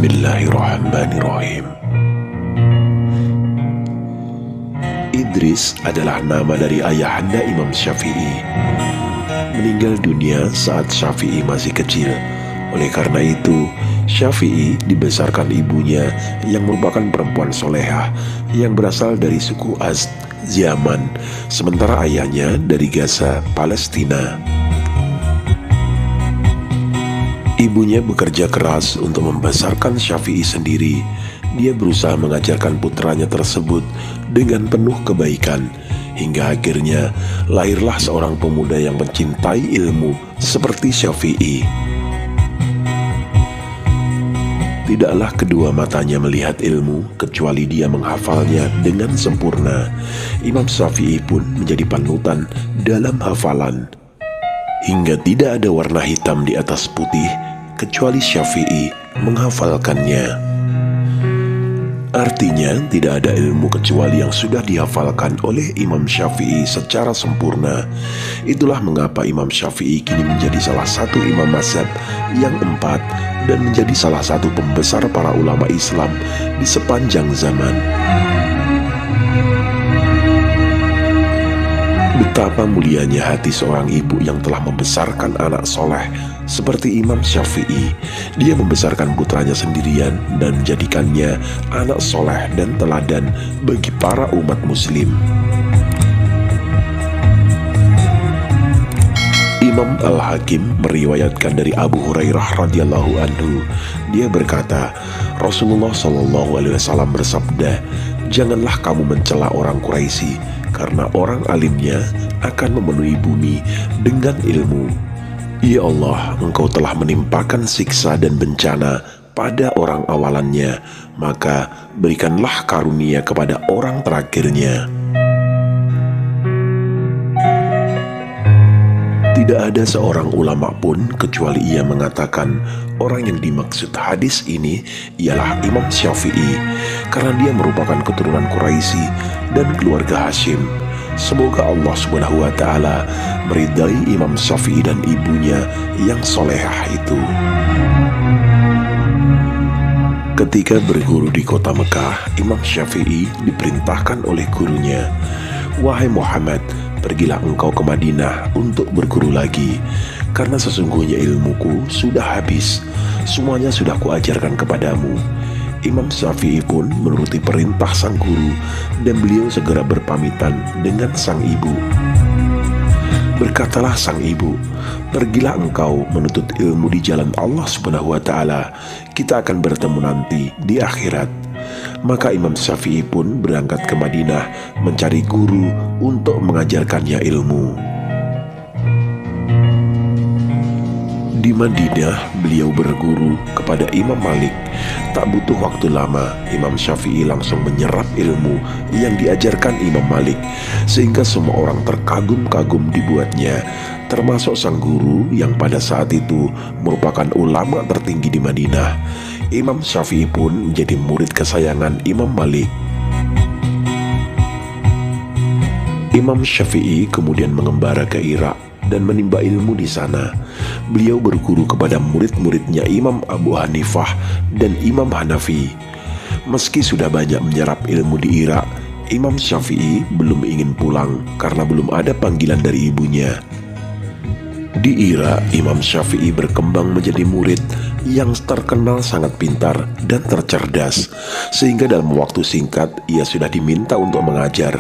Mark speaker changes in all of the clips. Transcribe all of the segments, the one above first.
Speaker 1: Bismillahirrahmanirrahim. Idris adalah nama dari ayahanda Imam Syafi'i. Meninggal dunia saat Syafi'i masih kecil. Oleh karena itu, Syafi'i dibesarkan ibunya yang merupakan perempuan solehah yang berasal dari suku Azd, Yaman, sementara ayahnya dari Gaza, Palestina. Ibunya bekerja keras untuk membesarkan Syafi'i sendiri. Dia berusaha mengajarkan putranya tersebut dengan penuh kebaikan, hingga akhirnya lahirlah seorang pemuda yang mencintai ilmu seperti Syafi'i. Tidaklah kedua matanya melihat ilmu kecuali dia menghafalnya dengan sempurna. Imam Syafi'i pun menjadi panutan dalam hafalan, hingga tidak ada warna hitam di atas putih kecuali Syafi'i menghafalkannya. Artinya, tidak ada ilmu kecuali yang sudah dihafalkan oleh Imam Syafi'i secara sempurna. Itulah mengapa Imam Syafi'i kini menjadi salah satu imam mazhab yang empat dan menjadi salah satu pembesar para ulama Islam di sepanjang zaman. Betapa mulianya hati seorang ibu yang telah membesarkan anak soleh seperti Imam Syafi'i. Dia membesarkan putranya sendirian dan menjadikannya anak soleh dan teladan bagi para umat muslim. Imam Al-Hakim meriwayatkan dari Abu Hurairah radhiyallahu anhu. Dia berkata, Rasulullah SAW bersabda, "Janganlah kamu mencela orang Quraisy, karena orang alimnya akan memenuhi bumi dengan ilmu. Ya Allah, Engkau telah menimpakan siksa dan bencana pada orang awalannya, maka berikanlah karunia kepada orang terakhirnya." Tidak ada seorang ulama pun kecuali ia mengatakan orang yang dimaksud hadis ini ialah Imam Syafi'i, karena dia merupakan keturunan Quraisy dan keluarga Hashim. Semoga Allah Subhanahu wa Ta'ala meridai Imam Syafi'i dan ibunya yang solehah itu. Ketika berguru di kota Mekah, Imam Syafi'i diperintahkan oleh gurunya, "Wahai Muhammad, pergilah engkau ke Madinah untuk berguru lagi, karena sesungguhnya ilmuku sudah habis, semuanya sudah kuajarkan kepadamu." Imam Syafi'i pun menuruti perintah sang guru dan beliau segera berpamitan dengan sang ibu. Berkatalah sang ibu, "Pergilah engkau menuntut ilmu di jalan Allah Subhanahu wa Ta'ala, kita akan bertemu nanti di akhirat." Maka Imam Syafi'i pun berangkat ke Madinah mencari guru untuk mengajarkannya ilmu. Di Madinah, beliau berguru kepada Imam Malik. Tak butuh waktu lama, Imam Syafi'i langsung menyerap ilmu yang diajarkan Imam Malik, sehingga semua orang terkagum-kagum dibuatnya, termasuk sang guru yang pada saat itu merupakan ulama tertinggi di Madinah. Imam Syafi'i pun menjadi murid kesayangan Imam Malik. Imam Syafi'i kemudian mengembara ke Irak dan menimba ilmu di sana. Beliau berguru kepada murid-muridnya Imam Abu Hanifah dan Imam Hanafi. Meski sudah banyak menyerap ilmu di Irak, Imam Syafi'i belum ingin pulang karena belum ada panggilan dari ibunya. Di Irak, Imam Syafi'i berkembang menjadi murid yang terkenal sangat pintar dan tercerdas, sehingga dalam waktu singkat ia sudah diminta untuk mengajar.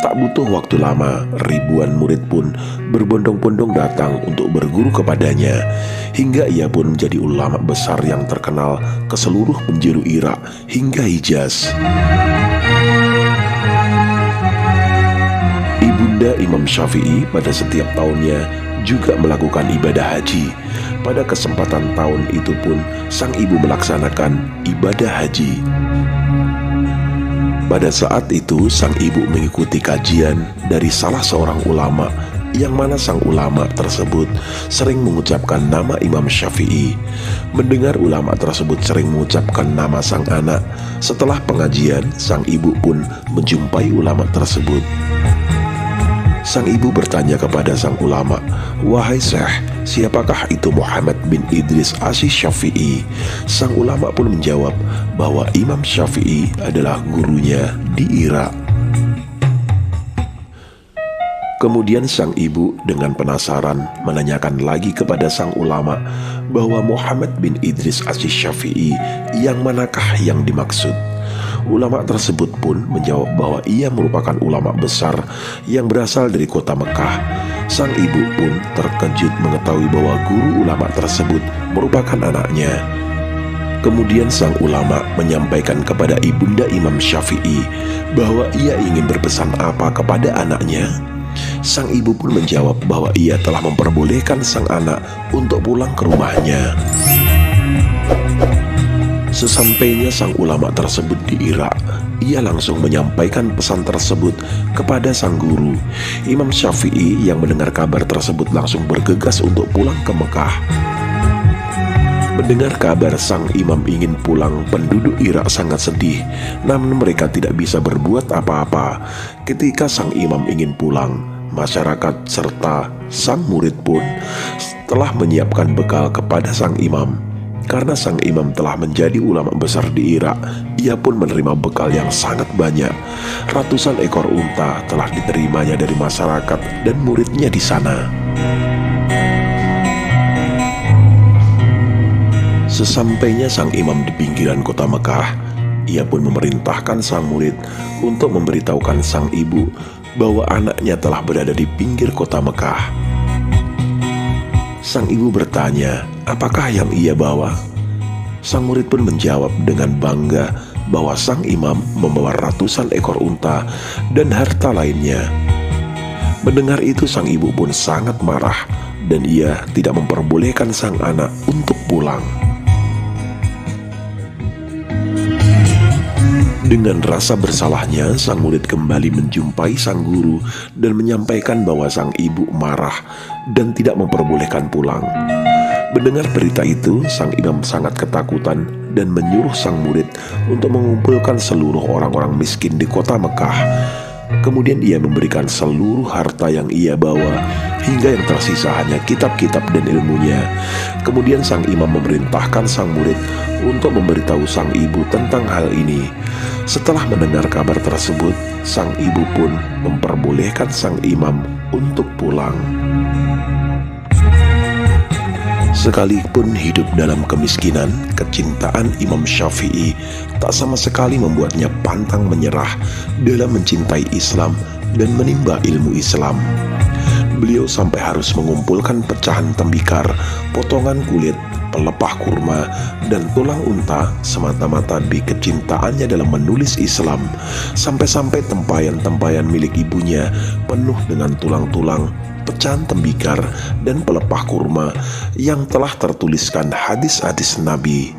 Speaker 1: Tak butuh waktu lama, ribuan murid pun berbondong-bondong datang untuk berguru kepadanya, hingga ia pun menjadi ulama besar yang terkenal ke seluruh penjuru Irak hingga Hijaz. Ibunda Imam Syafi'i pada setiap tahunnya juga melakukan ibadah haji. Pada kesempatan tahun itu pun sang ibu melaksanakan ibadah haji. Pada saat itu sang ibu mengikuti kajian dari salah seorang ulama, yang mana sang ulama tersebut sering mengucapkan nama Imam Syafi'i. Mendengar ulama tersebut sering mengucapkan nama sang anak, setelah pengajian sang ibu pun menjumpai ulama tersebut. Sang ibu bertanya kepada sang ulama, "Wahai Syekh, siapakah itu Muhammad bin Idris Asy-Syafi'i?" Sang ulama pun menjawab bahwa Imam Syafi'i adalah gurunya di Irak. Kemudian sang ibu dengan penasaran menanyakan lagi kepada sang ulama bahwa Muhammad bin Idris Asy-Syafi'i yang manakah yang dimaksud. Ulama tersebut pun menjawab bahwa ia merupakan ulama besar yang berasal dari kota Mekah. Sang ibu pun terkejut mengetahui bahwa guru ulama tersebut merupakan anaknya. Kemudian sang ulama menyampaikan kepada ibunda Imam Syafi'i bahwa ia ingin berpesan apa kepada anaknya. Sang ibu pun menjawab bahwa ia telah memperbolehkan sang anak untuk pulang ke rumahnya. Sesampainya sang ulama tersebut di Irak, ia langsung menyampaikan pesan tersebut kepada sang guru. Imam Syafi'i yang mendengar kabar tersebut langsung bergegas untuk pulang ke Mekah. Mendengar kabar sang imam ingin pulang, penduduk Irak sangat sedih, namun mereka tidak bisa berbuat apa-apa. Ketika sang imam ingin pulang, masyarakat serta sang murid pun telah menyiapkan bekal kepada sang imam. Karena sang imam telah menjadi ulama besar di Irak, ia pun menerima bekal yang sangat banyak. Ratusan ekor unta telah diterimanya dari masyarakat dan muridnya di sana. Sesampainya sang imam di pinggiran kota Mekah, ia pun memerintahkan sang murid untuk memberitahukan sang ibu bahwa anaknya telah berada di pinggir kota Mekah. Sang ibu bertanya, apakah yang ia bawa? Sang murid pun menjawab dengan bangga bahwa sang imam membawa ratusan ekor unta dan harta lainnya. Mendengar itu sang ibu pun sangat marah dan ia tidak memperbolehkan sang anak untuk pulang. Dengan rasa bersalahnya, sang murid kembali menjumpai sang guru dan menyampaikan bahwa sang ibu marah dan tidak memperbolehkan pulang. Mendengar berita itu, sang imam sangat ketakutan dan menyuruh sang murid untuk mengumpulkan seluruh orang-orang miskin di kota Mekah. Kemudian ia memberikan seluruh harta yang ia bawa, hingga yang tersisa hanya kitab-kitab dan ilmunya. Kemudian sang imam memerintahkan sang murid untuk memberitahu sang ibu tentang hal ini. Setelah mendengar kabar tersebut, sang ibu pun memperbolehkan sang imam untuk pulang. Sekalipun hidup dalam kemiskinan, kecintaan Imam Syafi'i tak sama sekali membuatnya pantang menyerah dalam mencintai Islam dan menimba ilmu Islam. Beliau sampai harus mengumpulkan pecahan tembikar, potongan kulit, pelepah kurma, dan tulang unta semata-mata demi kecintaannya dalam menulis Islam. Sampai-sampai tempayan-tempayan milik ibunya penuh dengan tulang-tulang, pecahan tembikar, dan pelepah kurma yang telah tertuliskan hadis-hadis Nabi.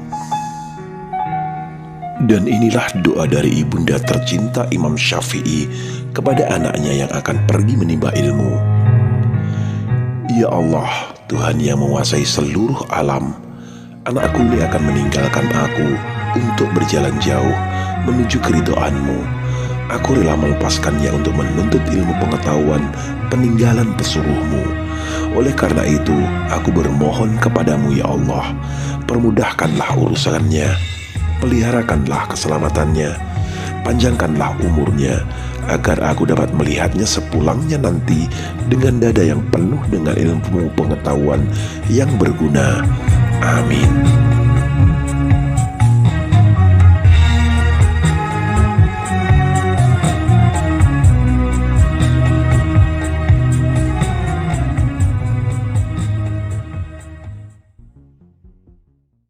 Speaker 1: Dan inilah doa dari ibunda tercinta Imam Syafi'i kepada anaknya yang akan pergi menimba ilmu. Ya Allah, Tuhan yang menguasai seluruh alam, anakku ini akan meninggalkan aku untuk berjalan jauh menuju keridhaan-Mu. Aku rela melepaskannya untuk menuntut ilmu pengetahuan peninggalan pesuruh-Mu. Oleh karena itu, aku bermohon kepadamu ya Allah, permudahkanlah urusannya, peliharakanlah keselamatannya, panjangkanlah umurnya, agar aku dapat melihatnya sepulangnya nanti dengan dada yang penuh dengan ilmu pengetahuan yang berguna. Amin.